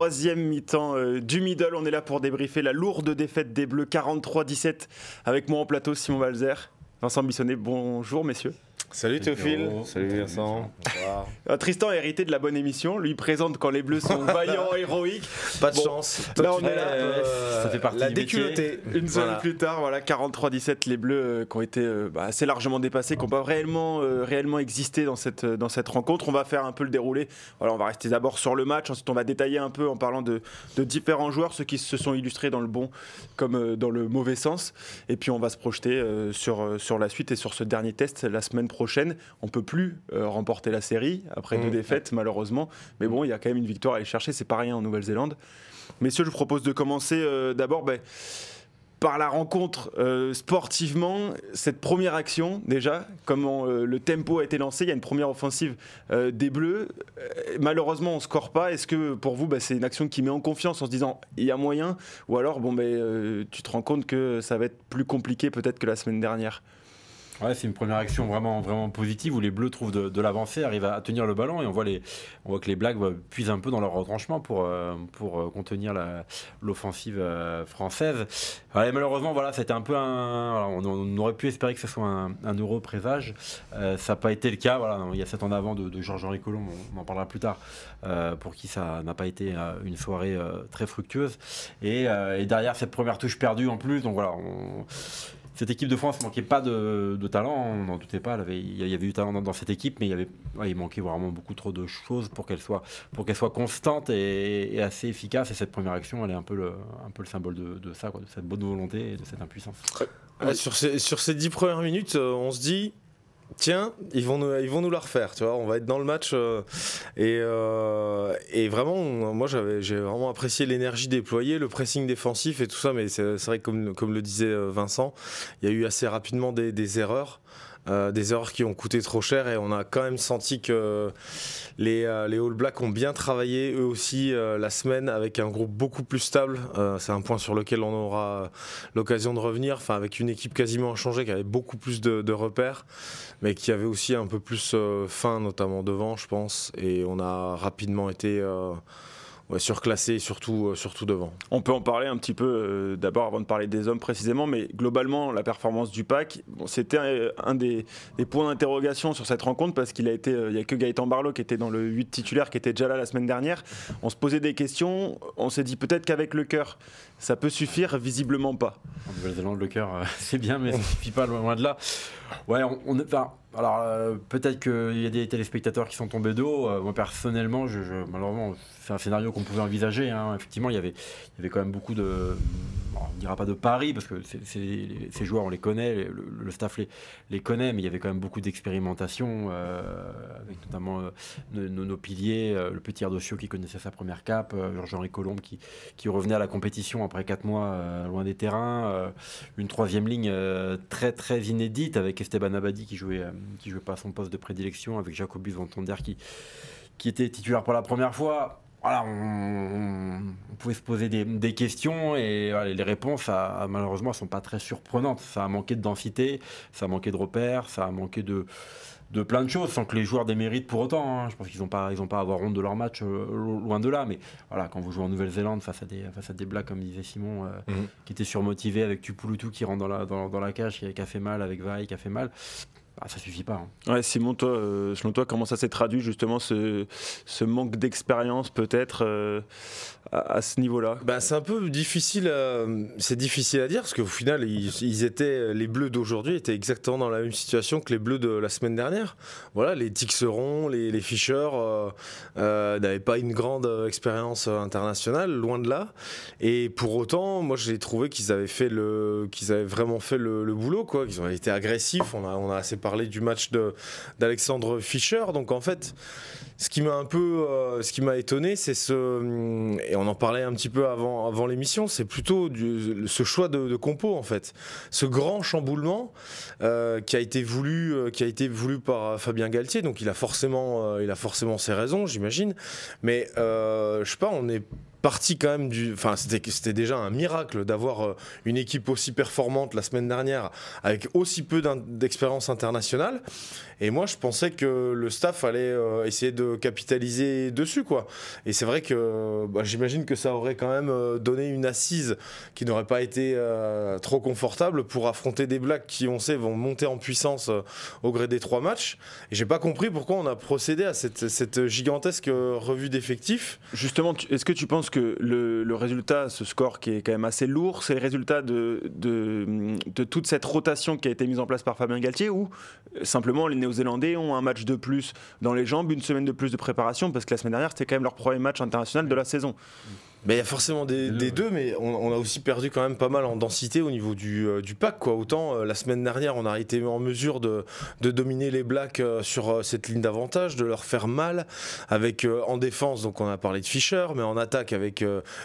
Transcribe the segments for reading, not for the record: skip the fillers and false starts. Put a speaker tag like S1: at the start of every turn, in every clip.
S1: Troisième mi-temps du middle, on est là pour débriefer la lourde défaite des Bleus 43-17 avec moi en plateau Simon Valzer, Vincent Bissonnet, bonjour messieurs.
S2: Salut Théophile. Salut Vincent.
S1: Tristan a hérité de la bonne émission, lui présente quand les Bleus sont vaillants, héroïques.
S2: Pas de chance.
S1: Là on est là,
S2: ça fait partie la déculottée.
S1: Une semaine plus tard, voilà, 43-17, les Bleus qui ont été assez largement dépassés, qui n'ont pas réellement existé dans cette rencontre. On va faire un peu le déroulé. Voilà, on va rester d'abord sur le match, ensuite on va détailler un peu en parlant de différents joueurs, ceux qui se sont illustrés dans le bon comme dans le mauvais sens. Et puis on va se projeter sur la suite et sur ce dernier test la semaine prochaine. On ne peut plus remporter la série après 2 défaites malheureusement, mais bon, il y a quand même une victoire à aller chercher, c'est pas rien en Nouvelle-Zélande. Messieurs, je vous propose de commencer d'abord par la rencontre sportivement, cette première action déjà, comment le tempo a été lancé. Il y a une première offensive des Bleus, malheureusement on ne score pas. Est-ce que pour vous c'est une action qui met en confiance en se disant il y a moyen, ou alors tu te rends compte que ça va être plus compliqué peut-être que la semaine dernière?
S3: Ouais, c'est une première action vraiment positive où les Bleus trouvent de l'avancée, arrivent à tenir le ballon et on voit que les Blacks puisent un peu dans leur retranchement pour contenir l'offensive française. Ouais, malheureusement, voilà, c'était un peu on aurait pu espérer que ce soit un heureux présage. Ça n'a pas été le cas. Voilà, il y a cet en avant de Georges-Henri Colomb, on en parlera plus tard, pour qui ça n'a pas été une soirée très fructueuse. Et derrière cette première touche perdue en plus, donc voilà. Cette équipe de France ne manquait pas de talent, on n'en doutait pas. Il y avait du talent dans cette équipe, mais il manquait vraiment beaucoup trop de choses pour qu'elle soit constante et assez efficace. Et cette première action, elle est un peu le symbole de ça, de cette bonne volonté et de cette impuissance.
S2: Ouais, sur ces 10 premières minutes, on se dit... Tiens, ils vont nous la refaire, tu vois, on va être dans le match et vraiment, moi j'ai vraiment apprécié l'énergie déployée, le pressing défensif et tout ça, mais c'est vrai que comme le disait Vincent, il y a eu assez rapidement des erreurs. Des erreurs qui ont coûté trop cher et on a quand même senti que les All Blacks ont bien travaillé eux aussi la semaine avec un groupe beaucoup plus stable. C'est un point sur lequel on aura l'occasion de revenir, avec une équipe quasiment inchangée qui avait beaucoup plus de repères mais qui avait aussi un peu plus faim notamment devant je pense, et on a rapidement été surclassé, surtout devant.
S1: On peut en parler un petit peu d'abord avant de parler des hommes précisément, mais globalement la performance du pack, c'était un des points d'interrogation sur cette rencontre parce qu'il n'y a que Gaëtan Barlow qui était dans le 8 titulaire, qui était déjà là la semaine dernière. On se posait des questions, on s'est dit peut-être qu'avec le cœur ça peut suffire, visiblement pas.
S3: En Nouvelle-Zélande, le cœur c'est bien, mais ça ne suffit pas, loin de là. Ouais, alors peut-être qu'il y a des téléspectateurs qui sont tombés d'eau. Moi personnellement, malheureusement, c'est un scénario qu'on pouvait envisager. Hein. Effectivement, il y avait quand même beaucoup de, on ne dira pas de paris parce que ces joueurs on les connaît, le staff les connaît, mais il y avait quand même beaucoup d'expérimentation avec notamment nos piliers, le petit Ardosio qui connaissait sa première cape, Georges-Henri Colomb qui revenait à la compétition après 4 mois loin des terrains, une troisième ligne très inédite avec Esteban Abadi qui jouait pas à son poste de prédilection, avec Jacobus Van Tonder qui était titulaire pour la première fois. Voilà, on pouvait se poser des questions et voilà, les réponses malheureusement ne sont pas très surprenantes. Ça a manqué de densité, ça a manqué de repères, ça a manqué de plein de choses sans que les joueurs déméritent pour autant. Hein. Je pense qu'ils n'ont pas à avoir honte de leur match, loin de là. Mais voilà, quand vous jouez en Nouvelle-Zélande face à des Blacks, comme disait Simon, qui étaient surmotivés, avec Tupulutu qui rentre dans la cage, qui a fait mal, avec Vaille qui a fait mal. Ça suffit pas. Hein.
S1: Ouais, Simon, toi, selon toi, comment ça s'est traduit justement ce manque d'expérience peut-être à ce niveau-là?
S2: C'est un peu difficile, c'est difficile à dire parce qu'au final, les Bleus d'aujourd'hui étaient exactement dans la même situation que les Bleus de la semaine dernière. Voilà, les Tixeron, les Fischer n'avaient pas une grande expérience internationale, loin de là. Et pour autant, moi, j'ai trouvé qu'ils avaient vraiment fait le boulot, quoi. Qu'ils ont été agressifs. On a assez parlé du match d'Alexandre Fischer. Donc en fait, ce qui m'a étonné, c'est et on en parlait un petit peu avant l'émission, c'est plutôt ce choix de compo en fait, ce grand chamboulement qui a été voulu par Fabien Galtier. Donc il a forcément ses raisons, j'imagine. Mais je sais pas, on est parti quand même enfin c'était déjà un miracle d'avoir une équipe aussi performante la semaine dernière avec aussi peu d'expérience internationale. Et moi, je pensais que le staff allait essayer de capitaliser dessus, quoi. Et c'est vrai que j'imagine que ça aurait quand même donné une assise qui n'aurait pas été trop confortable pour affronter des Blacks qui, on sait, vont monter en puissance au gré des 3 matchs. Et j'ai pas compris pourquoi on a procédé à cette gigantesque revue d'effectifs.
S1: Justement, est-ce que tu penses que le résultat, ce score qui est quand même assez lourd, c'est le résultat de toute cette rotation qui a été mise en place par Fabien Galtier, ou simplement les Néo-Zélandais ont un match de plus dans les jambes, une semaine de plus de préparation, parce que la semaine dernière c'était quand même leur premier match international de la saison?
S2: Mais il y a forcément des deux, mais on a aussi perdu quand même pas mal en densité au niveau du pack, quoi. Autant la semaine dernière on a été en mesure de dominer les Blacks sur cette ligne d'avantage, de leur faire mal avec en défense, donc on a parlé de Fischer, mais en attaque avec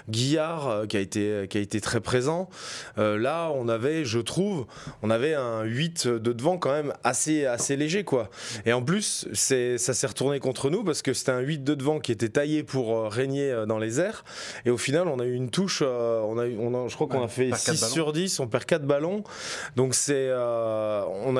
S2: Guillard qui a été très présent. Là on avait, je trouve, un 8 de devant quand même assez léger, quoi. Et en plus ça s'est retourné contre nous parce que c'était un 8 de devant qui était taillé pour régner dans les airs. Et au final, on a eu une touche, je crois qu'on a fait 6 sur 10, on perd 4 ballons. Donc on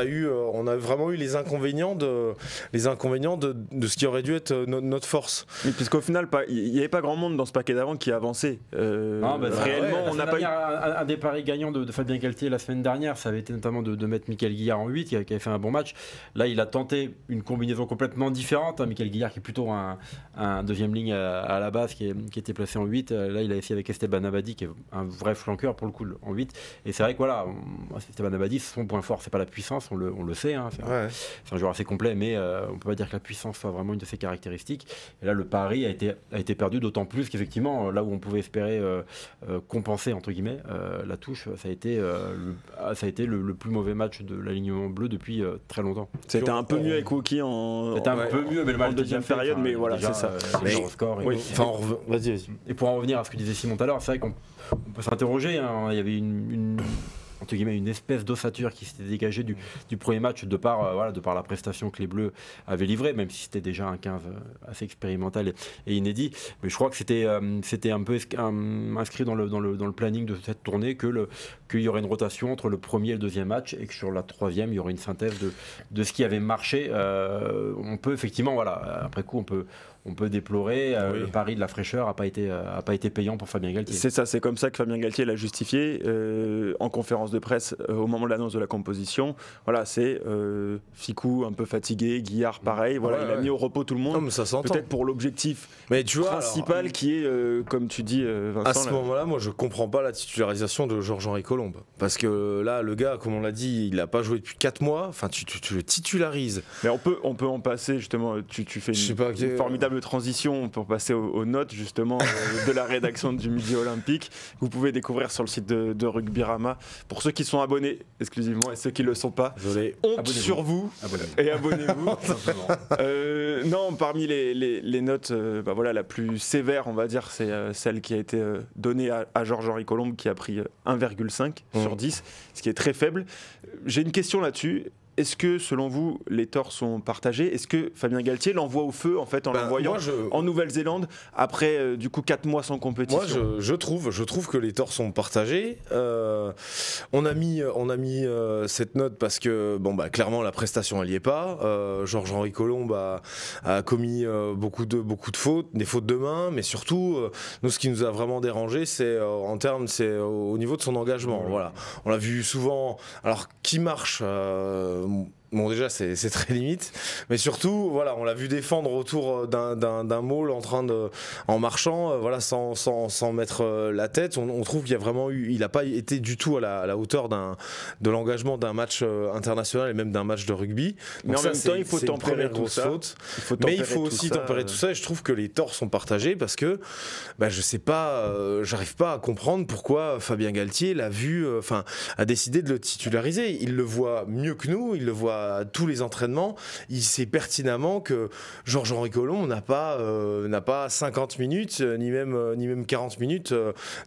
S2: a vraiment eu les inconvénients de ce qui aurait dû être notre force.
S1: Mais puisqu'au final, il n'y avait pas grand monde dans ce paquet d'avant qui avançait. Réellement, on n'a pas eu...
S3: Un des paris gagnants de Fabien Galtier la semaine dernière, ça avait été notamment de mettre Mickaël Guillard en 8, qui avait fait un bon match. Là, il a tenté une combinaison complètement différente. Mickaël Guillard qui est plutôt un deuxième ligne à la base, qui était placé en 8. Là, il a essayé avec Esteban Abadi, qui est un vrai flanqueur pour le coup, en 8. Et c'est vrai que voilà, Esteban Abadi, son point fort, c'est pas la puissance, on le sait. Hein, c'est un joueur assez complet, mais on peut pas dire que la puissance soit vraiment une de ses caractéristiques. Et là, le pari a été perdu, d'autant plus qu'effectivement, là où on pouvait espérer compenser, entre guillemets, la touche, ça a été le plus mauvais match de l'alignement bleu depuis très longtemps.
S1: C'était un peu mieux avec Woki
S3: C'était un peu mieux, mais le match
S1: en deuxième période, mais voilà, c'est ça.
S3: Score.
S2: Oui. Vas-y.
S3: Et pour en revenir à ce que disait Simon tout à l'heure, c'est vrai qu'on peut s'interroger. Hein, il y avait entre guillemets, une espèce d'ossature qui s'était dégagée du premier match de par la prestation que les Bleus avaient livrée, même si c'était déjà un 15 assez expérimental et inédit. Mais je crois que c'était un peu inscrit dans le planning de cette tournée qu'il y aurait une rotation entre le premier et le deuxième match, et que sur la troisième, il y aurait une synthèse de ce qui avait marché. On peut effectivement, voilà, après coup, on peut déplorer. Le pari de la fraîcheur n'a pas été payant pour Fabien Galtier.
S1: C'est ça, c'est comme ça que Fabien Galtier l'a justifié en conférence de presse au moment de l'annonce de la composition. Voilà, c'est Ficou un peu fatigué, Guillard pareil. Voilà, il a mis au repos tout le monde.
S2: Non, mais ça s'entend.
S1: Peut-être pour l'objectif principal qui est, comme tu dis, Vincent.
S2: À ce moment-là, moi, je comprends pas la titularisation de Georges-Henri Colombe, parce que là, le gars, comme on l'a dit, il n'a pas joué depuis 4 mois. Enfin, tu le titularises.
S1: Mais on peut en passer justement. Tu fais une formidable transition pour passer aux notes justement de la rédaction du Midi Olympique. Vous pouvez découvrir sur le site de Rugbyrama. Pour ceux qui sont abonnés exclusivement et ceux qui ne le sont pas, honte sur vous et abonnez-vous. Non, parmi les notes, voilà, la plus sévère, on va dire, c'est celle qui a été donnée à Georges-Henri Colombe, qui a pris 1,5 sur 10, ce qui est très faible. J'ai une question là-dessus. Est-ce que, selon vous, les torts sont partagés? Est-ce que Fabien Galtier l'envoie au feu, en fait, en l'envoyant en Nouvelle-Zélande, après, du coup, 4 mois sans compétition?
S2: Moi, je trouve que les torts sont partagés. On a mis cette note parce que, clairement, la prestation, elle n'y est pas. Georges-Henri Colombe a commis beaucoup de fautes, des fautes de main, mais surtout, nous, ce qui nous a vraiment dérangé, c'est au niveau de son engagement. Voilà. On l'a vu souvent. Alors, qui marche Bon, déjà, c'est très limite, mais surtout, voilà, on l'a vu défendre autour d'un maul en marchant, voilà, sans mettre la tête. On trouve qu'il y a vraiment il n'a pas été du tout à la hauteur de l'engagement d'un match international et même d'un match de rugby.
S1: Donc mais en même temps, il faut tempérer tout ça.
S2: Mais il faut aussi tempérer tout ça. Et je trouve que les torts sont partagés parce que, je sais pas, j'arrive pas à comprendre pourquoi Fabien Galtier a décidé de le titulariser. Il le voit mieux que nous, il le voit à tous les entraînements, il sait pertinemment que Georges-Henri Colombe n'a pas 50 minutes ni même 40 minutes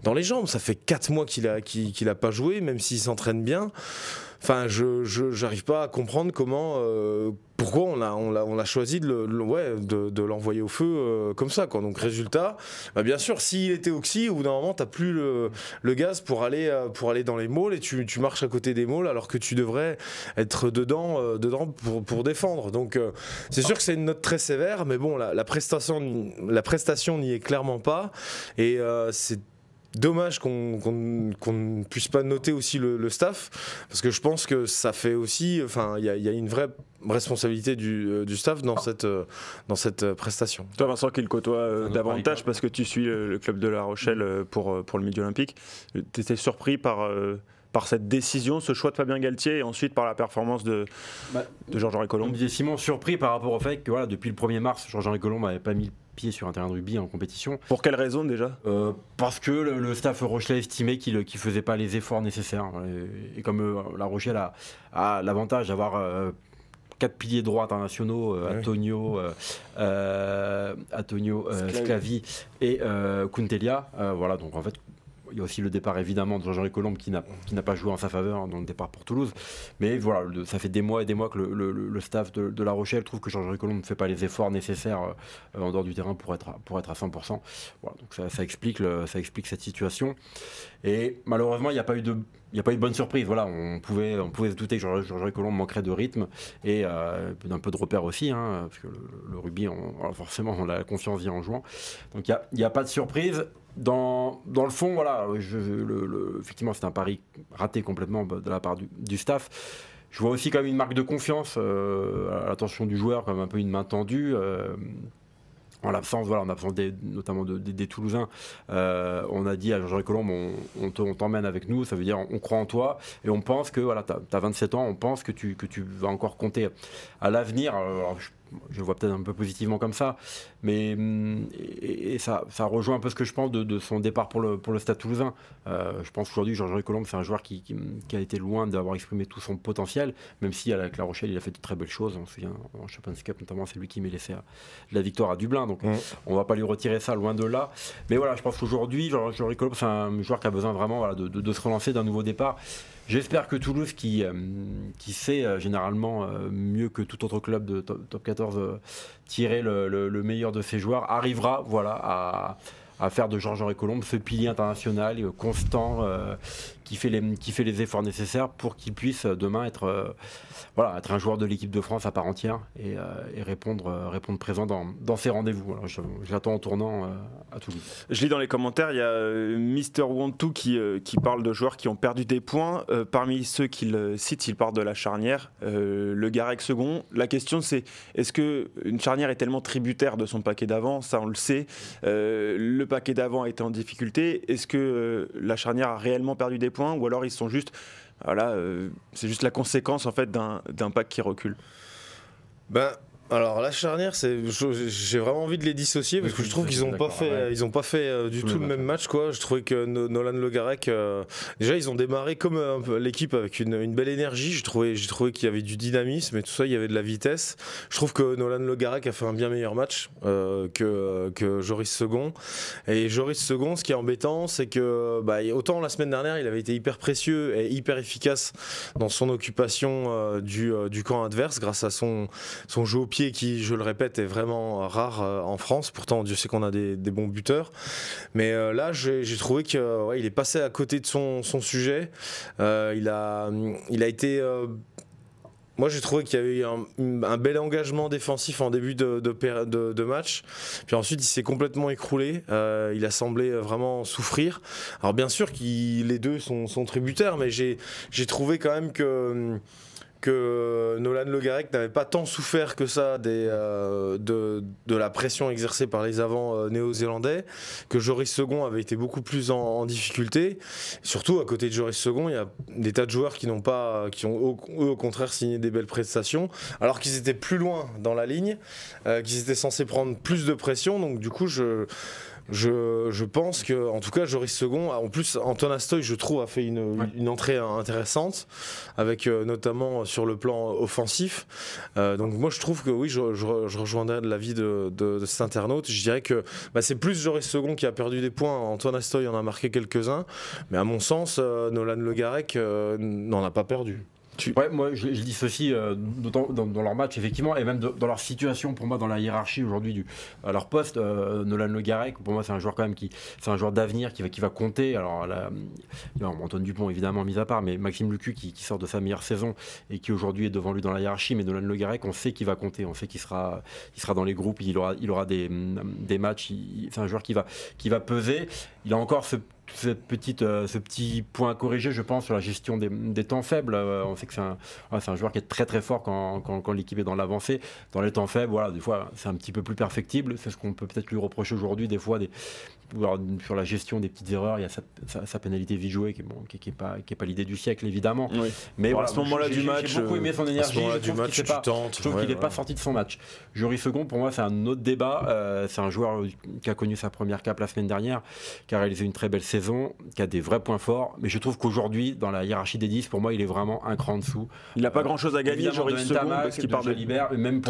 S2: dans les jambes. Ça fait 4 mois qu'il a pas joué, même s'il s'entraîne bien. enfin, j'arrive pas à comprendre comment, pourquoi on a choisi de l'envoyer au feu comme ça, quoi. Donc résultat, bah, bien sûr, s'il était oxy, au bout d'un moment, t'as plus le gaz pour aller dans les malls et tu marches à côté des malls alors que tu devrais être dedans pour défendre. Donc c'est sûr que c'est une note très sévère, mais bon, la prestation n'y est clairement pas, et c'est dommage qu'on ne puisse pas noter aussi le staff, parce que je pense que ça fait aussi, enfin, il y a une vraie responsabilité du staff dans cette prestation.
S1: Toi, Vincent, qui le côtoie davantage parce que tu suis le club de La Rochelle pour le Midi Olympique, tu étais surpris par cette décision, ce choix de Fabien Galtier, et ensuite par la performance de Georges-Henri Colombe?
S3: On disait Simon, surpris par rapport au fait que voilà, depuis le 1er mars, Georges-Henri Colombe n'avait pas mis le pied sur un terrain de rugby en compétition.
S1: Pour quelle raison déjà?
S3: Parce que le staff rochelais estimait qu'il ne faisait pas les efforts nécessaires. Et comme La Rochelle a l'avantage d'avoir 4 piliers droits internationaux, Antonio, Sclavi et Kuntelia. Voilà, donc en fait, il y a aussi le départ évidemment de Georges-Henri Colombe qui n'a pas joué en sa faveur dans le départ pour Toulouse. Mais voilà, ça fait des mois et des mois que le staff de La Rochelle trouve que Georges-Henri Colombe ne fait pas les efforts nécessaires en dehors du terrain pour être à 100%. Voilà, donc ça explique cette situation. Et malheureusement, il n'y a pas eu de bonne surprise. Voilà, on pouvait se douter que Georges-Henri Colombe manquerait de rythme et d'un peu de repère aussi, hein, parce que le rugby, forcément, on a la confiance vient en jouant. Donc il n'y a pas de surprise. Dans le fond, voilà, effectivement, c'est un pari raté complètement de la part du staff. Je vois aussi comme une marque de confiance à l'attention du joueur, comme un peu une main tendue. En l'absence, notamment des Toulousains, on a dit à Georges-Henri Colombe, on t'emmène avec nous, ça veut dire on croit en toi et on pense que voilà, tu as 27 ans, on pense que tu vas encore compter à l'avenir. Je le vois peut-être un peu positivement comme ça, mais et ça rejoint un peu ce que je pense de son départ pour le Stade Toulousain. Je pense qu'aujourd'hui, Georges-Henri Colombe, c'est un joueur qui a été loin d'avoir exprimé tout son potentiel, même si avec La Rochelle, il a fait de très belles choses. On se souvient, en Champions Cup notamment, c'est lui qui met l'essai de la victoire à Dublin, donc on ne va pas lui retirer ça, loin de là. Mais voilà, je pense qu'aujourd'hui, Georges-Henri Colombe, c'est un joueur qui a besoin vraiment de se relancer d'un nouveau départ. J'espère que Toulouse, qui sait généralement mieux que tout autre club de top 14 tirer le meilleur de ses joueurs, arrivera voilà, à faire de Georges-Henri Colombe ce pilier international constant qui fait les efforts nécessaires pour qu'il puisse demain être un joueur de l'équipe de France à part entière et répondre présent dans ses rendez-vous. Voilà, je l'attends en tournant à Toulouse.
S1: Je lis dans les commentaires, il y a Mister Wantou qui parle de joueurs qui ont perdu des points. Parmi ceux qu'il cite, il parle de la charnière, le Garec second. La question c'est, est-ce qu'une charnière est tellement tributaire de son paquet d'avant? Ça on le sait. Le paquet d'avant a été en difficulté. Est-ce que la charnière a réellement perdu des points, ou alors ils sont juste... Voilà, c'est juste la conséquence en fait d'un pack qui recule.
S2: Alors la charnière, j'ai vraiment envie de les dissocier parce que je trouve qu'ils n'ont pas fait du tout le même match, quoi. Je trouvais que Nolan Le Garec, déjà ils ont démarré comme l'équipe avec une belle énergie. J'ai trouvé qu'il y avait du dynamisme et tout ça, il y avait de la vitesse. Je trouve que Nolan Le Garec a fait un bien meilleur match que Joris Second. Et Joris Second, ce qui est embêtant, c'est que autant la semaine dernière il avait été hyper précieux et hyper efficace dans son occupation du camp adverse grâce à son jeu au pied qui, je le répète, est vraiment rare en France. Pourtant, Dieu sait qu'on a des bons buteurs. Mais là, j'ai trouvé qu'il est passé à côté de son sujet. Il a été... Moi, j'ai trouvé qu'il y avait eu un bel engagement défensif en début de match. Puis ensuite, il s'est complètement écroulé. Il a semblé vraiment souffrir. Alors bien sûr les deux sont tributaires, mais j'ai trouvé quand même que Nolan Le Garec n'avait pas tant souffert que ça de la pression exercée par les avants néo-zélandais, que Joris Second avait été beaucoup plus en difficulté. Et surtout, à côté de Joris Second, il y a des tas de joueurs qui ont eux au contraire signé des belles prestations, alors qu'ils étaient plus loin dans la ligne, qu'ils étaient censés prendre plus de pression. Donc du coup, je pense que, en tout cas, Joris Second, en plus, Anton Astoy, je trouve, a fait une entrée intéressante, avec notamment sur le plan offensif. Donc moi, je trouve que oui, je rejoindrai l'avis de cet internaute. Je dirais que c'est plus Joris Second qui a perdu des points. Anton Astoy en a marqué quelques-uns, mais à mon sens, Nolan Le Garec n'en a pas perdu.
S3: Ouais, moi je dissocie dans leur match effectivement, et même dans leur situation pour moi dans la hiérarchie aujourd'hui à leur poste. Nolan Le Garec, pour moi c'est un joueur quand même c'est un joueur d'avenir qui va compter. Alors là, il y a Antoine Dupont évidemment mis à part, mais Maxime Lucu qui sort de sa meilleure saison et qui aujourd'hui est devant lui dans la hiérarchie. Mais Nolan Le Garec, on sait qu'il va compter, on sait qu'il sera dans les groupes, il aura des matchs. C'est un joueur qui va peser. Il a encore ce petit point à corriger, je pense, sur la gestion des temps faibles. On sait que c'est un joueur qui est très très fort quand l'équipe est dans l'avancée. Dans les temps faibles, voilà, des fois c'est un petit peu plus perfectible. C'est ce qu'on peut peut-être lui reprocher aujourd'hui, des fois, sur la gestion des petites erreurs. Il y a sa pénalité vite jouée qui est pas l'idée du siècle, évidemment.
S1: Oui.
S3: Mais voilà,
S1: à ce moment-là du match,
S3: j'ai beaucoup aimé son énergie. Je trouve qu'il n'est pas sorti de son match. Joris Second, pour moi, c'est un autre débat. C'est un joueur qui a connu sa première cape la semaine dernière, qui a réalisé une très belle saison, qui a des vrais points forts. Mais je trouve qu'aujourd'hui, dans la hiérarchie des 10, pour moi, il est vraiment un cran en dessous.
S1: Il n'a pas grand-chose à gagner, Joris Second, parce qu'il part de
S3: Jalibert. Même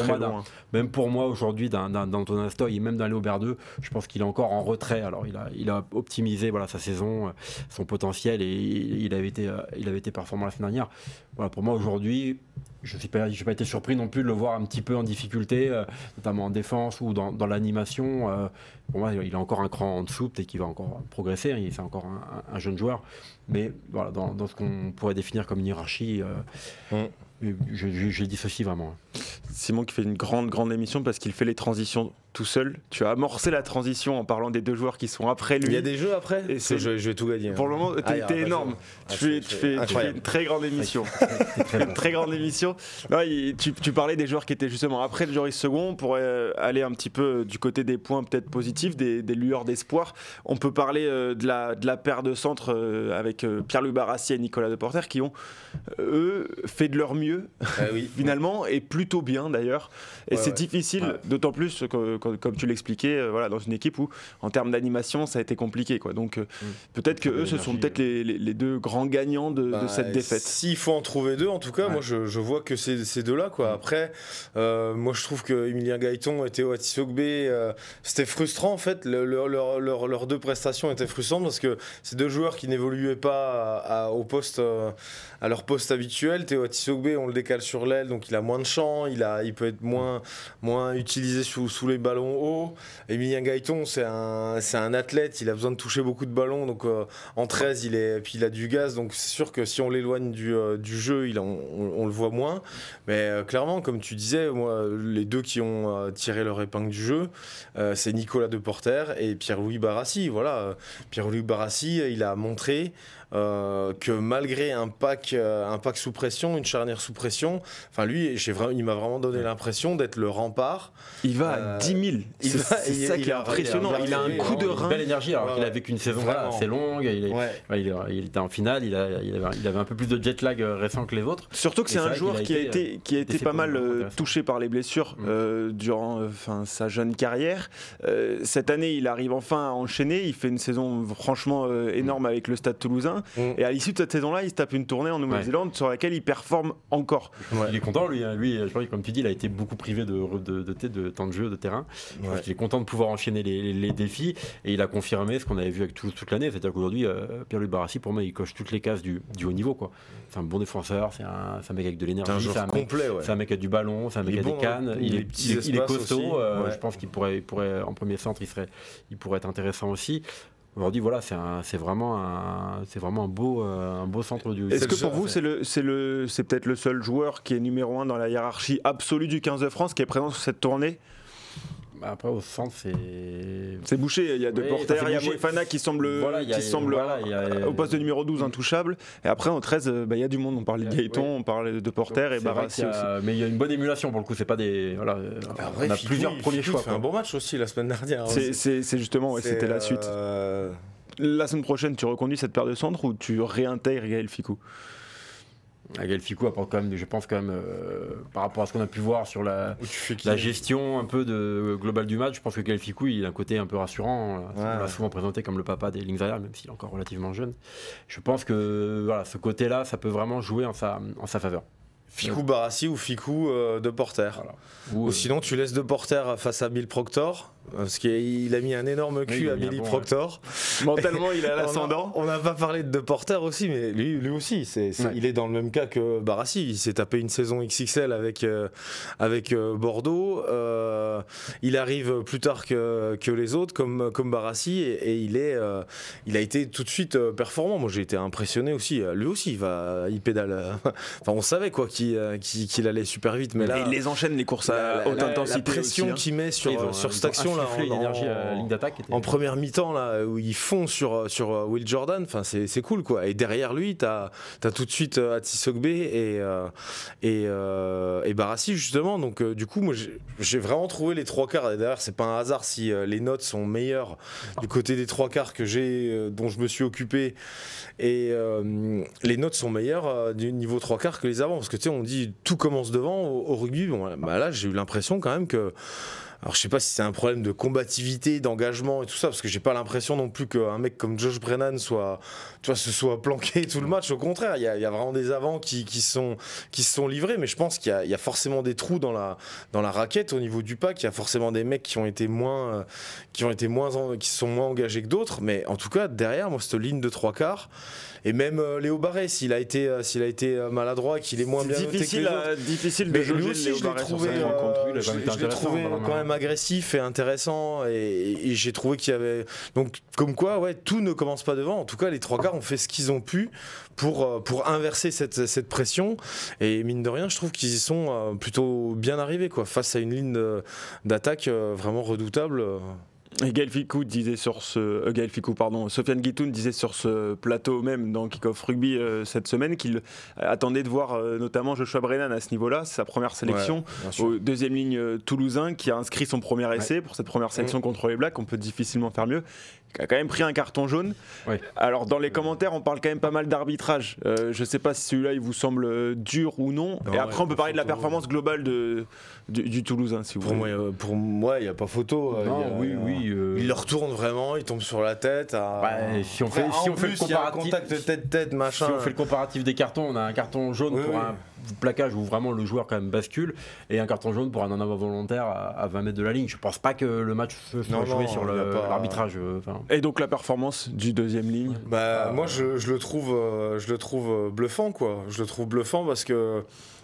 S3: pour moi, aujourd'hui, d'Antonin Stoy et même d'un Léo Berdeux, je pense qu'il est encore en retrait. Alors, il a optimisé sa saison, son potentiel, et il avait été performant la semaine dernière. Voilà, pour moi, aujourd'hui, je n'ai pas été surpris non plus de le voir un petit peu en difficulté, notamment en défense ou dans l'animation. Pour moi, il a encore un cran en dessous, peut-être qu'il va encore progresser, c'est encore un jeune joueur. Mais voilà, dans ce qu'on pourrait définir comme une hiérarchie, je dissocie vraiment.
S1: Simon qui fait une grande émission parce qu'il fait les transitions tout seul. Tu as amorcé la transition en parlant des deux joueurs qui sont après lui.
S2: Il y a des jeux après
S1: et
S2: je vais tout gagner.
S1: Pour le moment, t'es énorme. Tu fais une très grande émission. Une très grande émission. Là, tu parlais des joueurs qui étaient justement après le Joris Second. On pourrait aller un petit peu du côté des points peut-être positifs, des lueurs d'espoir. On peut parler de la paire de centres avec Pierre-Louis Barassi et Nicolas Deporter qui ont, eux, fait de leur mieux finalement, et plutôt bien d'ailleurs. Et c'est difficile, d'autant plus comme tu l'expliquais, dans une équipe où en termes d'animation ça a été compliqué, quoi. Donc peut-être que eux ce sont peut-être les deux grands gagnants de cette défaite.
S2: S'il faut en trouver deux, en tout cas, moi je vois que ces deux-là, quoi. Après, moi je trouve que Emilien Gaëton et Théo Atisogbe, c'était frustrant en fait. Leurs deux prestations étaient frustrantes parce que ces deux joueurs qui n'évoluaient pas à leur poste habituel. Théo Atisogbe, on le décale sur l'aile, donc il a moins de champ, il peut être moins utilisé sous les ballons hauts. Emilien Gaëton, c'est un athlète, il a besoin de toucher beaucoup de ballons, donc en 13 puis il a du gaz, donc c'est sûr que si on l'éloigne du jeu, on le voit moins. Mais clairement, comme tu disais, moi, les deux qui ont tiré leur épingle du jeu, c'est Nicolas Deporter et Pierre-Louis Barassi. Voilà, Pierre-Louis Barassi, il a montré que malgré un pack sous pression, une charnière sous pression, enfin lui, il m'a vraiment donné l'impression d'être le rempart.
S1: Il va à 10 000. C'est ça qui est impressionnant. Il a un coup de rein.
S3: Une belle énergie, alors qu'il a vécu une saison assez longue. Il était en finale, il avait un peu plus de jet lag récent que les autres.
S1: Surtout que c'est un joueur qui a été pas mal touché par les blessures durant sa jeune carrière. Cette année, il arrive enfin à enchaîner. Il fait une saison franchement énorme avec le Stade Toulousain. Et à l'issue de cette saison-là, il se tape une tournée en Nouvelle-Zélande sur laquelle il performe encore.
S3: Il est content, lui, je crois que, comme tu dis, il a été beaucoup privé de temps de jeu, de terrain. Il est content de pouvoir enchaîner les défis, et il a confirmé ce qu'on avait vu avec Toulouse toute l'année, c'est-à-dire qu'aujourd'hui, Pierre-Louis Barassi, pour moi, il coche toutes les cases du haut niveau, quoi. C'est un bon défenseur, c'est un mec avec de l'énergie, c'est un mec qui a du ballon, c'est un mec qui a des cannes, il est costaud. Je pense qu'il pourrait en premier centre, il pourrait être intéressant aussi. Aujourd'hui, voilà, c'est vraiment un beau centre du.
S1: Est-ce que pour vous, c'est peut-être le seul joueur qui est numéro 1 dans la hiérarchie absolue du 15 de France qui est présent sur cette tournée?
S3: Après, au centre,
S1: c'est bouché. Il y a Deporter, il y a Moefana qui semble au poste de numéro 12 intouchable. Et après, en 13, il y a du monde. On parle de Gaëton, on parle de Deporter et Barassi aussi.
S3: Mais il y a une bonne émulation pour le coup. C'est pas des. Voilà, on a plusieurs premiers choix.
S2: Il fait un bon match aussi la semaine dernière.
S1: C'est justement, c'était la suite. La semaine prochaine, tu reconduis cette paire de centres ou tu réintègres Gaël Fickou?
S3: Gaël Fickou apporte quand même, je pense quand même, par rapport à ce qu'on a pu voir sur la gestion un peu globale du match, je pense que Gaël Fickou, il a un côté un peu rassurant. On l'a souvent présenté comme le papa des lignes arrière, même s'il est encore relativement jeune. Je pense que ce côté-là, ça peut vraiment jouer en sa faveur.
S2: Fickou Barassi ou Fickou Deporter. Ou sinon tu laisses Deporter face à Bill Proctor parce qu'il a mis un énorme cul à Billy Proctor.
S1: Mentalement, il est à l'ascendant.
S2: On n'a pas parlé de Porter aussi, mais lui aussi, il est dans le même cas que Barassi. Il s'est tapé une saison XXL avec Bordeaux. Il arrive plus tard que les autres, comme Barassi, et il a été tout de suite performant. Moi, j'ai été impressionné aussi. Lui aussi, il pédale. Enfin, on savait quoi qu'il allait super vite, mais là,
S1: il les enchaîne les courses à haute intensité.
S2: La pression qu'il met sur cette action là, en première mi-temps là, où ils font sur Will Jordan, enfin c'est cool quoi. Et derrière lui, t'as tout de suite Atisogbe et Barassi justement. Donc du coup, moi j'ai vraiment trouvé les trois quarts. Et d'ailleurs, c'est pas un hasard si les notes sont meilleures du côté des trois quarts dont je me suis occupé. Et les notes sont meilleures du niveau trois quarts que les avant, parce que tu sais, on dit tout commence devant au rugby. Bon, bah là, j'ai eu l'impression quand même que. Alors je sais pas si c'est un problème de combativité, d'engagement et tout ça, parce que j'ai pas l'impression non plus qu'un mec comme Josh Brennan se soit planqué tout le match. Au contraire, il y a vraiment des avants qui se sont livrés, mais je pense qu'il y a forcément des trous dans la raquette au niveau du pack. Il y a forcément des mecs qui se sont moins engagés que d'autres, mais en tout cas derrière moi cette ligne de trois quarts. Et même Léo Barré, s'il a été maladroit, qu'il est moins bien noté que les autres.
S1: Difficile de jauger Léo Barré sur cette rencontre.
S2: Je l'ai trouvé quand même agressif et intéressant, et j'ai trouvé qu'il y avait. Donc, comme quoi, ouais, tout ne commence pas devant. En tout cas, les trois quarts ont fait ce qu'ils ont pu pour inverser cette pression. Et mine de rien, je trouve qu'ils y sont plutôt bien arrivés, quoi, face à une ligne d'attaque vraiment redoutable.
S1: Et Sofiane Guitoun disait sur ce plateau même dans Kick-Off Rugby cette semaine qu'il attendait de voir notamment Joshua Brennan à ce niveau-là, c'est sa première sélection au deuxième ligne toulousain qui a inscrit son premier essai pour cette première sélection contre les Blacks. On peut difficilement faire mieux. Qui a quand même pris un carton jaune. Oui. Alors dans les commentaires, on parle quand même pas mal d'arbitrage. Je sais pas si celui-là il vous semble dur ou non. Et après, on peut parler de la performance globale du Toulousain, si vous voulez.
S2: Pour moi, il n'y a pas photo. Il le retourne vraiment, il tombe sur la tête.
S3: Si on fait le comparatif,
S2: contact tête-tête, machin.
S3: Si on fait le comparatif des cartons, on a un carton jaune pour un plaquage où vraiment le joueur quand même bascule, et un carton jaune pour un en avant volontaire à 20 mètres de la ligne. Je pense pas que le match se soit joué sur l'arbitrage.
S1: Et donc la performance du deuxième ligne,
S2: moi je le trouve bluffant, quoi. Je le trouve bluffant parce que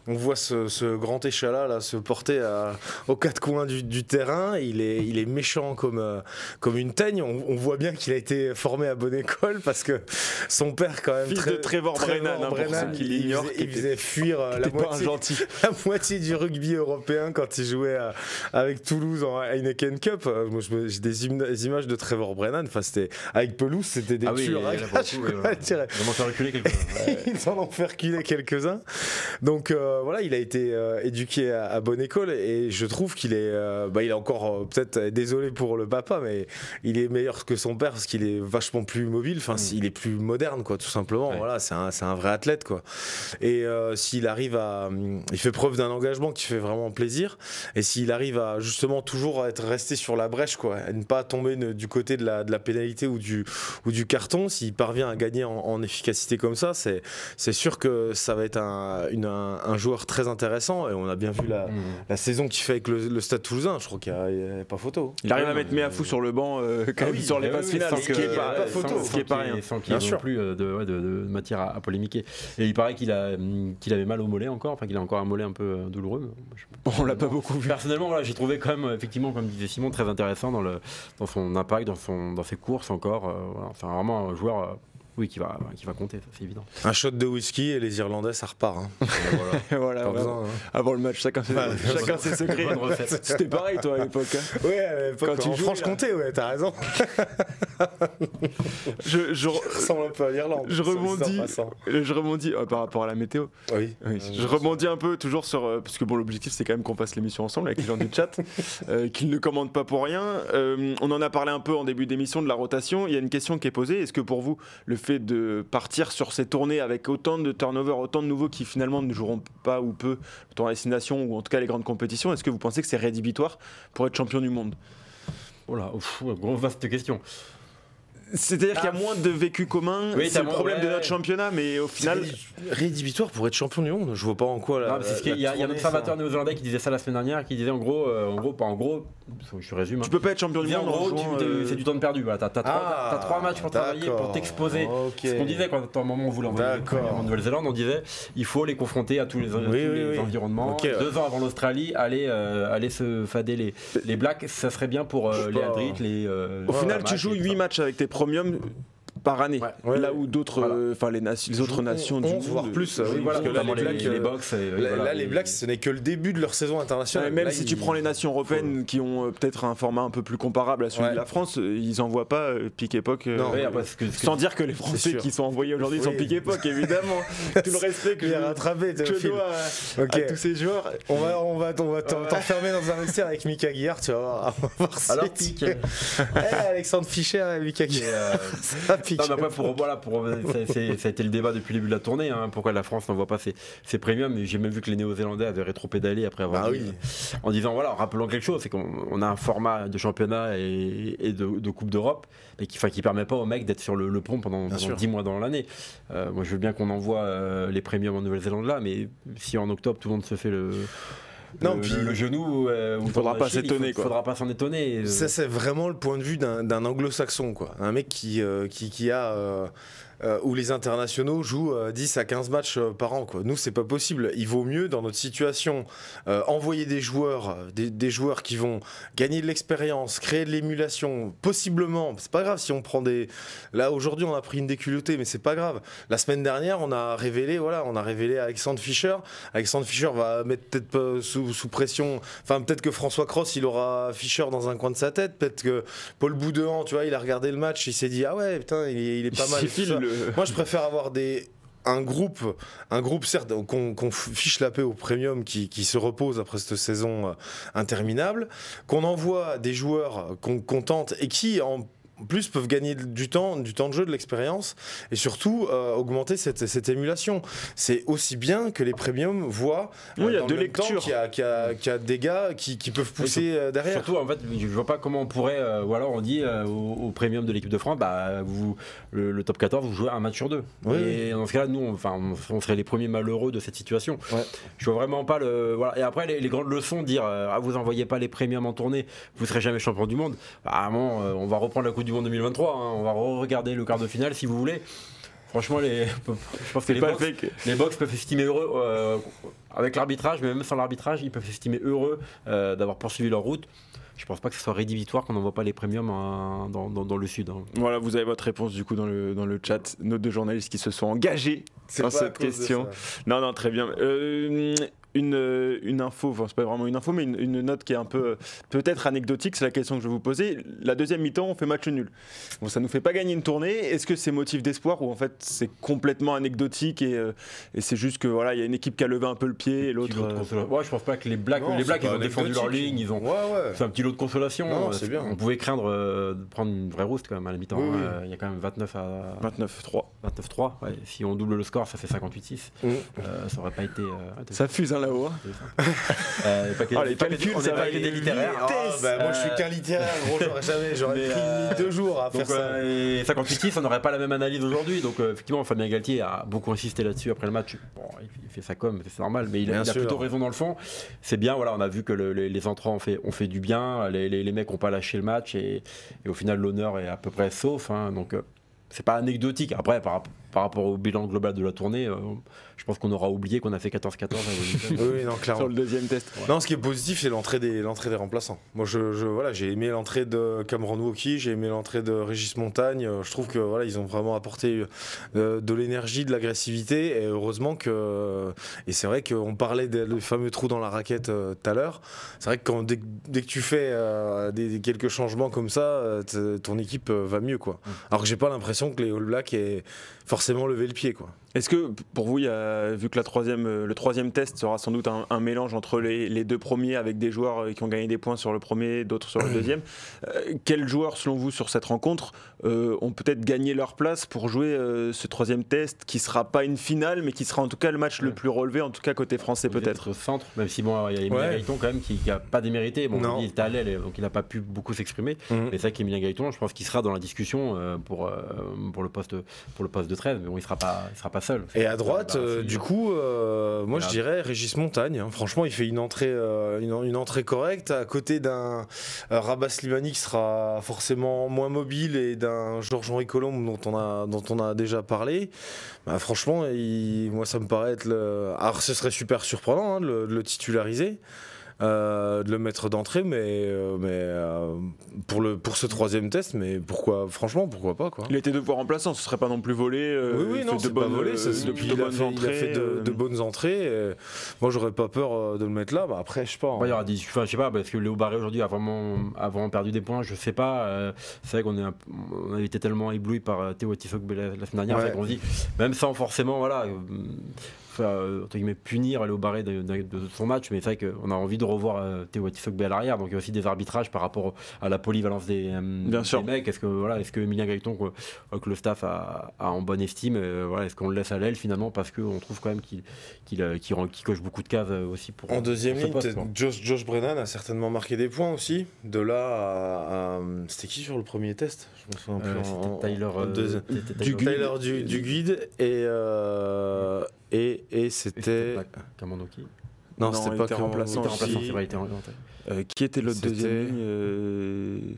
S2: on voit ce grand échalas là se porter aux quatre coins du terrain. Il est méchant comme une teigne. On voit bien qu'il a été formé à bonne école, parce que son père quand même,
S1: fils de Trevor Brennan,
S2: il faisait fuir la moitié du rugby européen quand il jouait avec Toulouse en Heineken Cup. Moi j'ai des images de Trevor Brennan. Enfin, c'était avec pelouse, c'était des tueurs. Ils en ont fait reculer quelques-uns. Donc voilà, il a été éduqué à bonne école, et je trouve qu'il est il est encore peut-être, désolé pour le papa, mais il est meilleur que son père parce qu'il est vachement plus mobile. Enfin, il est plus moderne, quoi, tout simplement. Ouais. Voilà, c'est un vrai athlète, quoi. Et s'il arrive il fait preuve d'un engagement qui fait vraiment plaisir, et s'il arrive à justement toujours être resté sur la brèche, quoi, à ne pas tomber du côté de la pénalité ou du carton, s'il parvient à gagner en efficacité comme ça, c'est sûr que ça va être un joueur très intéressant. Et on a bien vu la saison qu'il fait avec le Stade Toulousain. Je crois qu'il n'y a pas photo.
S1: Il arrive à mettre Méafou sur le banc quand même sur les phases finales,
S3: ce qui est pas photo, ce qui est pas rien, sans qu'il y ait non plus de matière à polémiquer. Et il paraît qu'il avait mal au mollet encore, enfin qu'il a encore un mollet un peu douloureux.
S1: On l'a pas beaucoup vu.
S3: Personnellement, voilà, j'ai trouvé quand même, effectivement, comme disait Simon, très intéressant dans son impact, dans ses courses encore. Voilà, c'est vraiment un joueur. Oui, qui va compter, ça c'est évident.
S2: Un shot de whisky et les Irlandais, ça repart.
S1: Voilà. Avant le match, chacun ses secrets. C'était pareil, toi, à l'époque.
S2: Ouais, à l'époque, quand tu joues en Franche-Comté, ouais, t'as raison.
S1: Je
S2: ressemble un peu à l'Irlande.
S1: Je rebondis par rapport à la météo.
S2: Oui.
S1: Je rebondis un peu toujours sur, parce que bon, l'objectif c'est quand même qu'on fasse l'émission ensemble avec les gens du chat, qu'ils ne commandent pas pour rien. On en a parlé un peu en début d'émission de la rotation. Il y a une question qui est posée. Est-ce que pour vous, le fait de partir sur ces tournées avec autant de turnover, autant de nouveaux qui finalement ne joueront pas ou peu le tournoi destination, ou en tout cas les grandes compétitions, est-ce que vous pensez que c'est rédhibitoire pour être champion du monde ?
S3: Oh là, grosse vaste question.
S1: C'est-à-dire qu'il y a moins de vécu commun,
S3: Oui,
S1: c'est le
S3: moins-
S1: problème de
S3: ouais.
S1: notre championnat, mais au final.
S2: Rédhibitoire pour être champion du monde. Je vois pas en quoi là.
S3: Non, mais c'est ce qu'il y a un observateur néo-zélandais qui disait ça la semaine dernière, qui disait en gros, je résume.
S1: Tu peux pas être champion du
S3: En
S1: monde en
S3: gros,
S1: jouant,
S3: c'est du temps de perdu. Voilà, t'as 3 matchs pour travailler, pour
S2: d'accord.
S3: t'exposer.
S2: Ok.
S3: Ce qu'on disait quand à un moment on voulait envoyer les
S2: D'accord.
S3: premiers en Nouvelle-Zélande, on disait il faut les confronter à tous les
S2: oui.
S3: environnements.
S2: Ok, ouais.
S3: 2 ans avant l'Australie, aller se fader les Blacks, ça serait bien pour
S2: Je sais
S3: les
S2: pas.
S3: Aldrit, les.
S1: Au final,
S3: Mac
S1: tu joues
S3: et tout
S1: 8
S3: ça.
S1: matchs avec tes premiums par année.
S2: Ouais.
S1: Là où d'autres,
S3: Voilà.
S1: les autres nations du
S2: 11
S1: monde,
S2: voire plus.
S3: Oui,
S2: Oui,
S3: voilà,
S2: parce que là,
S3: notamment
S2: les Blacks,
S3: les Box.
S2: là, les Blacks, ce n'est que le début de leur saison internationale.
S1: même
S2: Là,
S1: si tu prends les nations européennes qui ont peut-être un format un peu plus comparable à celui
S2: Ouais.
S1: de la France, ils envoient pas pique-époque.
S2: Non,
S3: Oui, après,
S1: sans dire que les Français
S2: sûr.
S1: qui sont envoyés aujourd'hui
S2: Oui.
S1: sont pique-époque, évidemment. Tout le respect que
S2: il
S1: je
S2: a rattrapé.
S1: que je
S2: Phil.
S1: dois
S2: Ok.
S1: à tous ces joueurs.
S2: On va t'enfermer dans un vestiaire avec Mika Guillard, tu vas voir. On va voir si
S3: Alors,
S2: tu-
S3: pique.
S2: Alexandre Fischer et Mika Guillard. Ça pique.
S3: Non, mais après, ça a été le débat depuis le début de la tournée. Pourquoi la France n'envoie pas ses premiums. J'ai même vu que les Néo-Zélandais avaient rétro-pédalé après avoir
S2: Bah
S3: dit,
S2: oui.
S3: en disant voilà, rappelons quelque chose, c'est qu'on a un format de championnat et de Coupe d'Europe, mais qui permet pas aux mecs d'être sur le pont pendant
S2: sûr.
S3: 10 mois dans l'année. Moi, je veux bien qu'on envoie les premiums en Nouvelle-Zélande là, mais si en octobre tout le monde se fait le genou,
S1: Il faudra pas s'étonner, quoi.
S3: faudra pas s'en étonner.
S2: Ça, c'est vraiment le point de vue d'un anglo-saxon, quoi. Un mec qui a. Où les internationaux jouent 10 à 15 matchs par an, quoi. Nous, c'est pas possible. Il vaut mieux, dans notre situation, envoyer des joueurs, des joueurs qui vont gagner de l'expérience, créer de l'émulation, possiblement. C'est pas grave si on prend des. Là, aujourd'hui, on a pris une déculottée, mais c'est pas grave. La semaine dernière, on a révélé Alexandre Fischer. Alexandre Fischer va mettre peut-être sous pression. Enfin, peut-être que François Cross, il aura Fischer dans un coin de sa tête. Peut-être que Paul Boudéan, tu vois, il a regardé le match, il s'est dit ah ouais, putain, il est pas mal. tout ça. Moi, je préfère avoir un groupe certes qu'on fiche la paix au premium qui se repose après cette saison interminable, qu'on envoie des joueurs qu'on tente et qui en plus peuvent gagner du temps de jeu, de l'expérience et surtout augmenter cette émulation. C'est aussi bien que les premiums voient
S1: Oui, il y a
S2: dans
S1: de
S2: le même temps
S1: lecture.
S2: qu'il y a des gars qui peuvent pousser derrière.
S3: Surtout, en fait, je vois pas comment on pourrait. Ou alors on dit au premium de l'équipe de France, bah, le top 14, vous jouez un match sur 2.
S2: Oui,
S3: Et dans ce cas-là, nous, on serait les premiers malheureux de cette situation.
S2: Ouais.
S3: Je vois vraiment pas le. Voilà. Et après, les grandes leçons, dire vous envoyez pas les premiums en tournée, vous serez jamais champion du monde. Bah, bon, on va reprendre la Coupe du Monde 2023. On va regarder le quart de finale si vous voulez. Franchement, je pense que les Box peuvent s'estimer heureux avec l'arbitrage, mais même sans l'arbitrage, ils peuvent s'estimer heureux d'avoir poursuivi leur route. Je pense pas que ce soit rédhibitoire qu'on n'envoie pas les premiums dans le sud.
S1: Voilà, vous avez votre réponse du coup dans le chat. Nos 2 journalistes qui se sont engagés dans cette question. Non, très bien. Une info, enfin, c'est pas vraiment une info, mais une note qui est un peu peut-être anecdotique, c'est la question que je vais vous poser. La deuxième mi-temps, on fait match nul. Bon, ça nous fait pas gagner une tournée. Est-ce que c'est motif d'espoir ou en fait c'est complètement anecdotique et c'est juste que voilà, il y a une équipe qui a levé un peu le pied et l'autre.
S3: Ouais, je pense pas que les Blacks, ils ont défendu leur ligne, ils ont.
S2: Ouais.
S3: C'est un petit lot de consolation.
S2: Non, c'est bien.
S3: On pouvait craindre de prendre une vraie rouste quand même à la mi-temps.
S2: Oui.
S3: Il y a quand même
S1: 29-3.
S3: 29-3. Ouais. Si on double le score, ça fait 58-6. Ça aurait pas été.
S1: Ça fuse hein, là-haut.
S3: Les calculs, on n'est pas que des littéraires.
S2: Moi je suis qu'un littéraire, gros, j'aurais pris 2 jours à faire ça.
S3: 58-6, on n'aurait pas la même analyse aujourd'hui. Donc effectivement, Fabien Galtier a beaucoup insisté là-dessus après le match. Bon, il fait ça comme, c'est normal, mais il a plutôt raison dans le fond. C'est bien, voilà, on a vu que les entrants ont fait du bien, les mecs n'ont pas lâché le match et au final l'honneur est à peu près sauf. Donc c'est pas anecdotique. Après, par rapport au bilan global de la tournée, je pense qu'on aura oublié qu'on a fait 14-14
S2: oui, non, clairement.
S1: Sur le deuxième test.
S2: Non, ce qui est positif, c'est l'entrée des remplaçants. Moi, voilà, j'ai aimé l'entrée de Cameron Wauquiez, j'ai aimé l'entrée de Régis Montagne. Je trouve que voilà, ils ont vraiment apporté de l'énergie, de l'agressivité, et heureusement que. Et c'est vrai qu'on parlait des fameux trous dans la raquette tout à l'heure. C'est vrai que dès que tu fais quelques changements comme ça, ton équipe va mieux, quoi. Alors que j'ai pas l'impression que les All Blacks aient forcément levé le pied, quoi.
S1: Est-ce que pour vous, vu que le troisième test sera sans doute un mélange entre les deux premiers avec des joueurs qui ont gagné des points sur le premier, d'autres sur le deuxième, quels joueurs selon vous sur cette rencontre ont peut-être gagné leur place pour jouer ce troisième test qui sera pas une finale mais qui sera en tout cas le match le plus relevé, en tout cas côté français peut-être.
S3: Au centre, même si bon, il y a Emilien Gaëton quand même qui n'a pas démérité. Bon, il était à l'aile donc il n'a pas pu beaucoup s'exprimer. Mais c'est vrai qu'Emilien Gaëton, je pense qu'il sera dans la discussion pour le poste de 13, mais bon, il sera pas seul.
S2: Et à droite, du coup, moi je dirais Régis Montagne. Hein. Franchement, il fait une entrée correcte à côté d'un Rabat Slimani qui sera forcément moins mobile et d'un Georges-Henri Colombe dont on a déjà parlé. Bah, franchement, moi ça me paraît être alors ce serait super surprenant de le titulariser. De le mettre d'entrée, mais pour ce troisième test, mais franchement, pourquoi pas quoi.
S1: Il a été deux fois remplaçant, ce serait pas non plus volé.
S2: Oui, non, c'est pas volé. Il a fait de bonnes entrées. Moi, j'aurais pas peur de le mettre là. Bah, après, je sais pas.
S3: Il y aura je sais pas, parce que Léo Barré aujourd'hui a vraiment perdu des points. Je sais pas. C'est vrai qu'on a été tellement ébloui par Théo Tifokbe la semaine dernière, qu'on dit, même sans forcément, voilà. Entre guillemets, punir Léo Barré de son match, mais c'est vrai qu'on a envie de revoir Théo Tifokbe à l'arrière, donc il y a aussi des arbitrages par rapport à la polyvalence des mecs. Est-ce que Emilien Gaëton, que le staff a en bonne estime, est-ce qu'on le laisse à l'aile finalement, parce qu'on trouve quand même qu'il coche beaucoup de cases aussi pour
S2: en deuxième ligne. Josh Brennan a certainement marqué des points aussi, de là à c'était qui sur le premier test? Je me souviens plus.
S3: C'était
S2: Tyler Duguid et c'était
S3: Kamandoki.
S1: Non, c'était pas remplaçant.
S3: C'est vrai, il était remplaçant.
S1: Qui était l'autre deuxième ligne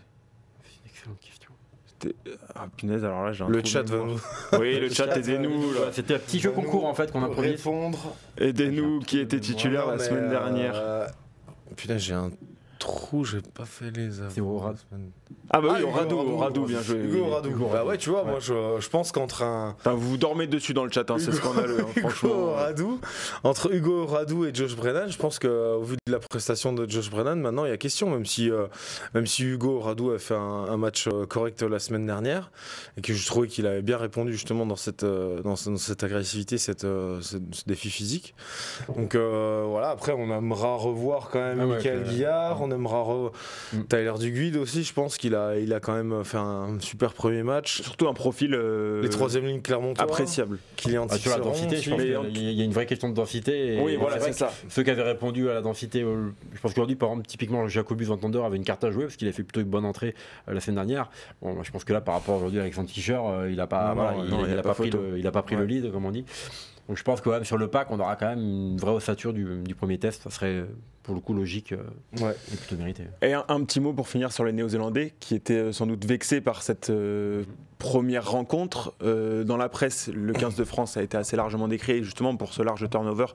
S3: C'est une excellente question.
S1: Punaise, alors là j'ai
S2: le chat va nous.
S1: Oui, le chat, aidez-nous.
S3: C'était un petit jeu concours en fait qu'on a produit.
S1: Aidez-nous, qui était titulaire la semaine dernière.
S2: Punaise, j'ai un trou, j'ai pas fait les avants.
S3: C'est Orad.
S1: Ah bah oui, Radou, bien joué.
S2: Hugo Radou. Bah ouais, tu vois, moi je pense qu'entre un...
S1: Enfin, vous dormez dessus dans le chat, c'est scandaleux, franchement.
S2: Entre Hugo Radou et Josh Brennan, je pense qu'au vu de la prestation de Josh Brennan, maintenant il y a question, même si Hugo Radou a fait un match correct la semaine dernière, et que je trouvais qu'il avait bien répondu justement dans cette agressivité, ce défi physique. Donc voilà, après on aimera revoir quand même Michael Guillard, on aimera Tyler Duguid aussi, je pense qu'il a quand même fait un super premier match.
S1: Surtout un profil
S2: les troisième lignes clermontois
S1: appréciable.
S3: Sur la densité, je pense qu'il y a une vraie question de densité.
S1: Oui, voilà, c'est ça.
S3: Ceux qui avaient répondu à la densité, je pense qu'aujourd'hui, par exemple, typiquement, Jacobus Vantander avait une carte à jouer parce qu'il a fait plutôt une bonne entrée la semaine dernière. Bon, je pense que là, par rapport aujourd'hui avec son t-shirt, il n'a pas pris le lead, comme on dit. Donc je pense que même sur le pack, on aura quand même une vraie ossature du premier test. Ça serait pour le coup logique et plutôt mérité.
S1: Et un petit mot pour finir sur les Néo-Zélandais qui étaient sans doute vexés par cette première rencontre. Dans la presse, le 15 de France a été assez largement décrié justement pour ce large turnover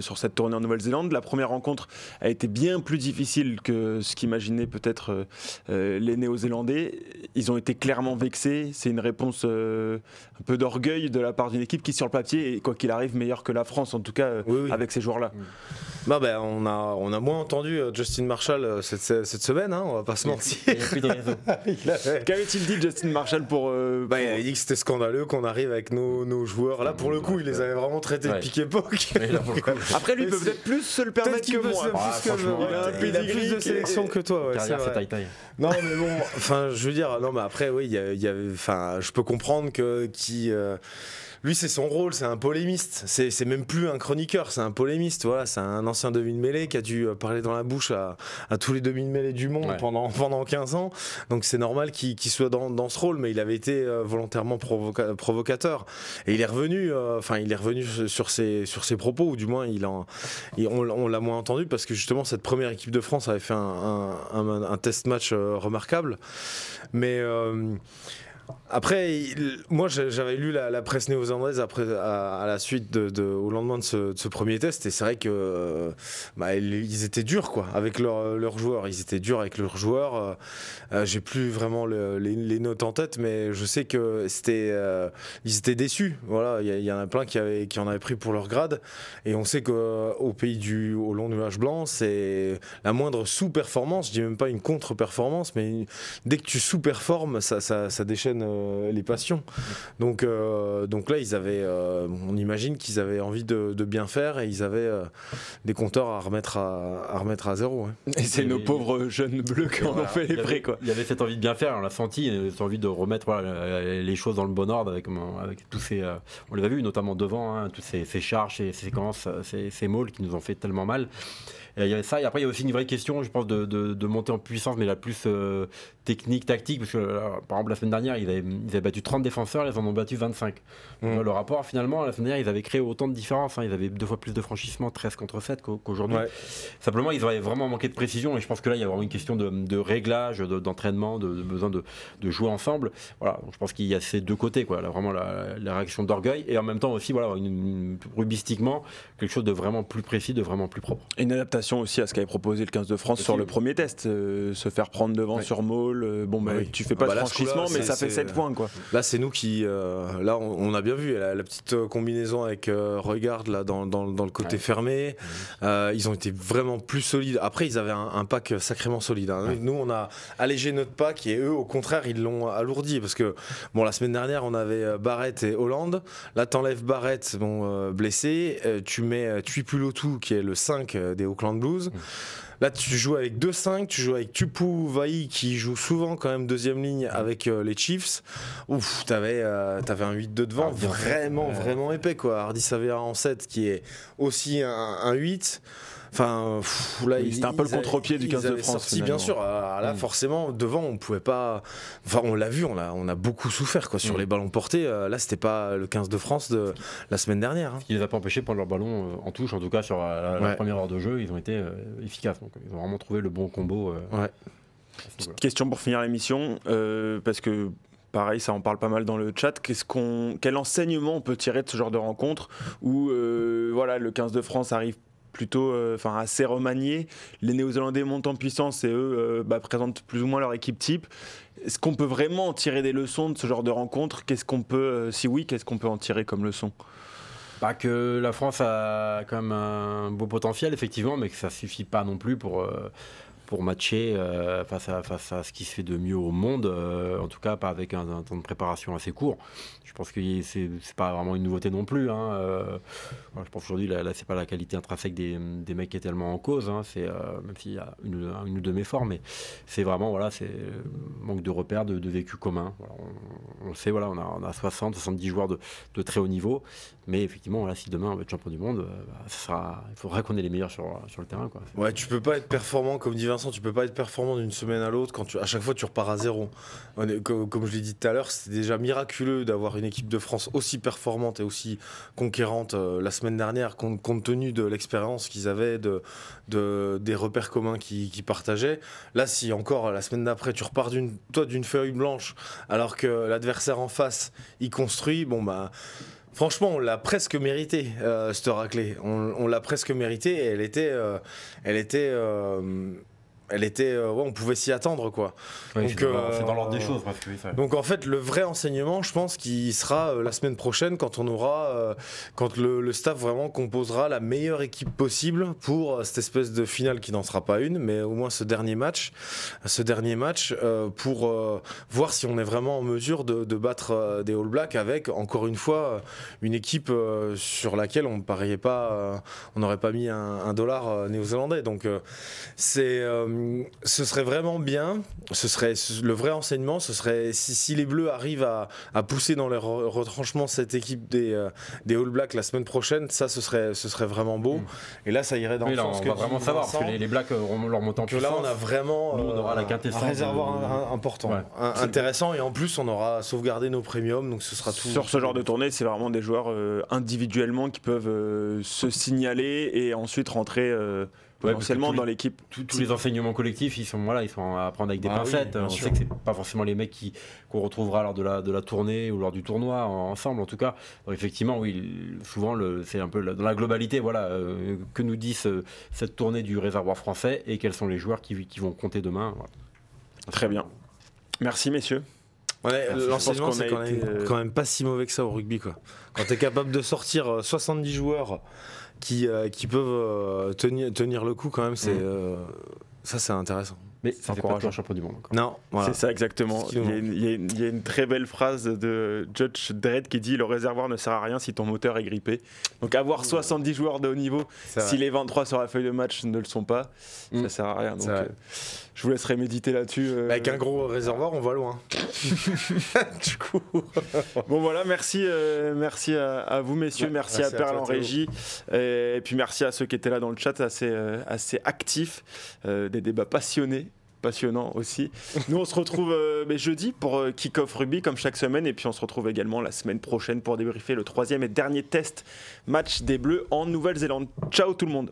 S1: sur cette tournée en Nouvelle-Zélande. La première rencontre a été bien plus difficile que ce qu'imaginaient peut-être les Néo-Zélandais. Ils ont été clairement vexés. C'est une réponse un peu d'orgueil de la part d'une équipe qui sur le papier est quoi qu'il arrive meilleure que la France, en tout cas avec ces joueurs-là.
S2: Bah ben, on a moins entendu Justin Marshall cette semaine, hein, on va pas se mentir.
S3: Il n'y a plus de réseau.
S1: Qu'avait-il dit Justin Marshall pour
S2: il a dit que c'était scandaleux qu'on arrive avec nos joueurs. Là pour le coup, il les avait vraiment traités de pique-époque.
S1: Après lui, il peut peut-être plus se le permettre que moi.
S2: Il a plus de sélection que toi. Ouais,
S3: carrière, c'est taille-taille.
S2: Non mais bon, enfin je veux dire, non mais après oui, je peux comprendre lui, c'est son rôle, c'est un polémiste. C'est même plus un chroniqueur, c'est un polémiste. Voilà, c'est un ancien demi-mêlée qui a dû parler dans la bouche à tous les demi-mêlés du monde pendant 15 ans. Donc c'est normal qu'il soit dans ce rôle, mais il avait été volontairement provocateur. Et il est revenu, sur ses propos, ou du moins on l'a moins entendu parce que justement cette première équipe de France avait fait un test match remarquable. Mais après, moi j'avais lu la presse néo-zélandaise à la suite au lendemain de ce premier test, et c'est vrai que ils étaient durs quoi, avec leurs joueurs. Ils étaient durs avec leurs joueurs. J'ai plus vraiment les notes en tête, mais je sais que ils étaient déçus. Voilà, il y en a plein qui en avaient pris pour leur grade, et on sait qu'au pays au long nuage blanc, c'est la moindre sous-performance. Je dis même pas une contre-performance, mais dès que tu sous-performes, ça déchaîne entraîne les passions. Donc là, ils avaient, on imagine qu'ils avaient envie de bien faire et ils avaient des compteurs à remettre à zéro. Ouais.
S1: Et c'est nos pauvres jeunes bleus qui en ont fait les frais, quoi.
S3: Il y avait cette envie de bien faire, on l'a senti, cette envie de remettre les choses dans le bon ordre avec tous ces, on les a vus notamment devant, hein, tous ces charges, ces séquences, ces mauls qui nous ont fait tellement mal. Et il y avait ça, et après il y a aussi une vraie question, je pense, de monter en puissance, mais la plus technique, tactique, parce que par exemple la semaine dernière, ils avaient battu 30 défenseurs, ils en ont battu 25. Le rapport, finalement, la semaine dernière, ils avaient créé autant de différences, hein, ils avaient 2 fois plus de franchissements, 13 contre 7 qu'aujourd'hui. Ouais. Simplement, ils avaient vraiment manqué de précision, et je pense que là, il y a vraiment une question de réglage, d'entraînement, de besoin de jouer ensemble. Voilà, donc je pense qu'il y a ces deux côtés, quoi, là, vraiment la réaction d'orgueil, et en même temps aussi, voilà, rubistiquement, quelque chose de vraiment plus précis, de vraiment plus propre.
S1: Et une adaptation aussi à ce qu'avait proposé le 15 de France sur le premier test, se faire prendre devant sur Maul, tu fais pas le franchissement, mais ça fait 7 points, quoi.
S2: Là c'est nous qui là on a bien vu la petite combinaison avec Regarde là dans le côté fermé, ils ont été vraiment plus solides. Après ils avaient un pack sacrément solide, hein. Nous on a allégé notre pack et eux au contraire ils l'ont alourdi, parce que bon, la semaine dernière on avait Barrett et Hollande, là t'enlèves Barrett blessé, tu mets Tuipulotu qui est le 5 des Auckland Blues. Là tu joues avec 2-5, tu joues avec Tupu Vai qui joue souvent quand même deuxième ligne avec les Chiefs. Ouf, t'avais un 8-2 devant, vraiment épais, quoi. Hardy Savea en 7 qui est aussi un 8. Enfin, là,
S1: c'était un peu le contre-pied du 15 de France.
S2: Sorti, bien sûr. Là, forcément, devant, on pouvait pas. Enfin, on l'a vu, on a beaucoup souffert, quoi, sur les ballons portés. Là, c'était pas le 15 de France de la semaine dernière. Hein.
S3: Ce qui les a pas empêchés de prendre leur ballon en touche, en tout cas sur la première heure de jeu, ils ont été efficaces. Donc, ils ont vraiment trouvé le bon combo.
S1: Question pour finir l'émission, parce que. Pareil, ça en parle pas mal dans le chat. Quel enseignement on peut tirer de ce genre de rencontre où le 15 de France arrive plutôt assez remanié, les Néo-Zélandais montent en puissance et eux présentent plus ou moins leur équipe type. Est-ce qu'on peut vraiment en tirer des leçons de ce genre de rencontre ? Si oui, qu'est-ce qu'on peut en tirer comme leçon ?
S3: Que la France a quand même un beau potentiel, effectivement, mais que ça suffit pas non plus pour matcher face à ce qui se fait de mieux au monde, en tout cas pas avec un temps de préparation assez court. Je pense que c'est pas vraiment une nouveauté non plus, hein. Je pense qu'aujourd'hui là c'est pas la qualité intrinsèque des mecs qui est tellement en cause, hein. C'est même s'il y a une ou deux méforts, mais c'est vraiment c'est manque de repères, de vécu commun. On le sait, on a 60-70 joueurs de très haut niveau, mais effectivement si demain on va être champion du monde, il faudra qu'on ait les meilleurs sur le terrain, quoi.
S2: Ouais, tu peux pas être performant, comme dit Vincent, tu peux pas être performant d'une semaine à l'autre quand à chaque fois tu repars à zéro. Comme je l'ai dit tout à l'heure, c'était déjà miraculeux d'avoir une équipe de France aussi performante et aussi conquérante la semaine dernière, compte tenu de l'expérience qu'ils avaient, des repères communs qu'ils partageaient. Là, si encore la semaine d'après tu repars d'une feuille blanche alors que l'adversaire en face il construit, franchement, on l'a presque mérité, cette raclée. On l'a presque mérité et on pouvait s'y attendre, quoi.
S3: Oui, donc, c'est dans l'ordre des choses, presque. Oui,
S2: donc en fait, le vrai enseignement, je pense qu'il sera la semaine prochaine quand on aura, quand le staff vraiment composera la meilleure équipe possible pour cette espèce de finale qui n'en sera pas une, mais au moins ce dernier match, pour voir si on est vraiment en mesure de battre des All Blacks avec, encore une fois, une équipe sur laquelle on pariait pas, on n'aurait pas mis un dollar néo-zélandais. Donc ce serait vraiment bien, ce serait le vrai enseignement, ce serait si les Bleus arrivent à pousser dans leur retranchement cette équipe des All Blacks la semaine prochaine, ça ce serait vraiment beau. Et là ça irait dans le sens
S3: on va vraiment savoir, parce que les Blacks auront leur montée en puissance.
S2: Là on a vraiment
S3: on aura la quintessence,
S2: un réservoir important, intéressant, et en plus on aura sauvegardé nos premiums, donc ce sera tout.
S1: Sur ce genre de tournée, c'est vraiment des joueurs individuellement qui peuvent se signaler et ensuite rentrer potentiellement dans l'équipe.
S3: Tous les enseignements collectifs, ils sont à prendre avec des pincettes.
S2: Oui,
S3: on sait que c'est pas forcément les mecs qu'on retrouvera lors de la tournée ou lors du tournoi ensemble, en tout cas. Donc effectivement, oui, souvent c'est un peu dans la globalité, que nous dit cette tournée du réservoir français et quels sont les joueurs qui vont compter demain. Voilà.
S1: Très bien. Merci messieurs.
S2: L'enseignement, c'est quand même pas si mauvais que ça au rugby, quoi. Quand tu es capable de sortir 70 joueurs qui peuvent tenir le coup, quand même, ça c'est intéressant.
S3: Mais ça fait pas de champion du monde encore.
S2: Non, voilà.
S1: C'est ça exactement. Il y a une très belle phrase de Judge Dredd qui dit: le réservoir ne sert à rien si ton moteur est grippé. Donc avoir 70 joueurs de haut niveau, si les 23 sur la feuille de match ne le sont pas, ça sert à rien. Donc je vous laisserai méditer là-dessus.
S2: Avec un gros réservoir, on va loin. Du coup.
S1: Bon voilà, merci à vous messieurs, merci à Perle en régie, et puis merci à ceux qui étaient là dans le chat, assez actifs, des débats passionnant aussi. Nous on se retrouve jeudi pour Kick-Off Rugby comme chaque semaine, et puis on se retrouve également la semaine prochaine pour débriefer le 3e et dernier test match des Bleus en Nouvelle-Zélande. Ciao tout le monde.